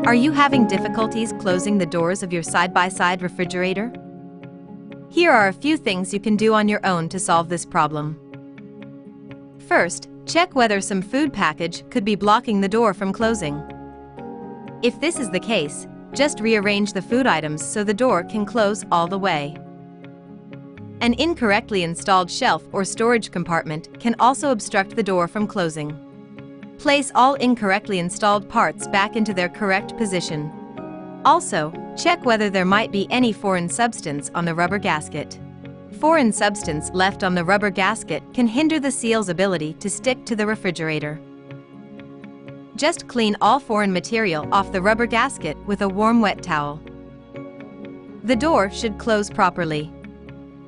Are you having difficulties closing the doors of your side-by-side refrigerator? Here are a few things you can do on your own to solve this problem. First, check whether some food package could be blocking the door from closing. If this is the case, just rearrange the food items so the door can close all the way. An incorrectly installed shelf or storage compartment can also obstruct the door from closing. Place all incorrectly installed parts back into their correct position. Also, check whether there might be any foreign substance on the rubber gasket. Foreign substance left on the rubber gasket can hinder the seal's ability to stick to the refrigerator. Just clean all foreign material off the rubber gasket with a warm wet towel. The door should close properly.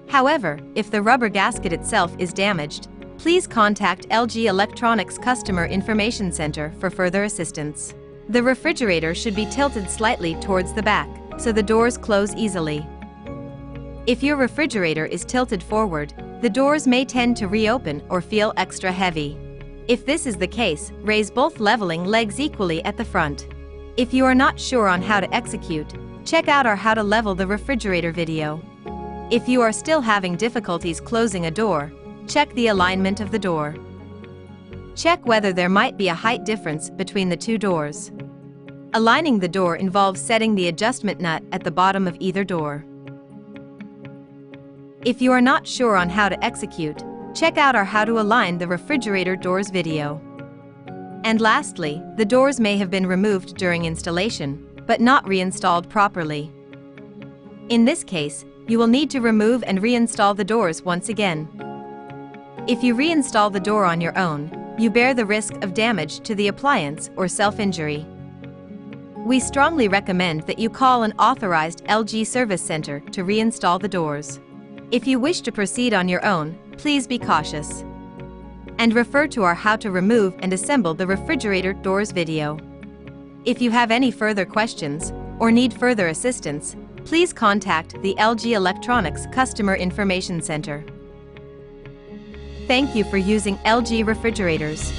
However, if the rubber gasket itself is damaged, please contact LG Electronics Customer Information Center for further assistance. The refrigerator should be tilted slightly towards the back, so the doors close easily. If your refrigerator is tilted forward, the doors may tend to reopen or feel extra heavy. If this is the case, raise both leveling legs equally at the front. If you are not sure on how to execute, check out our How to Level the Refrigerator video. If you are still having difficulties closing a door, check the alignment of the door. Check whether there might be a height difference between the two doors. Aligning the door involves setting the adjustment nut at the bottom of either door. If you are not sure on how to execute, check out our How to Align the Refrigerator Doors video. And lastly, the doors may have been removed during installation, but not reinstalled properly. In this case, you will need to remove and reinstall the doors once again. If you reinstall the door on your own, you bear the risk of damage to the appliance or self-injury. We strongly recommend that you call an authorized LG service center to reinstall the doors. If you wish to proceed on your own, please be cautious. And refer to our How to Remove and Assemble the Refrigerator Doors video. If you have any further questions, or need further assistance, please contact the LG Electronics Customer Information Center. Thank you for using LG refrigerators.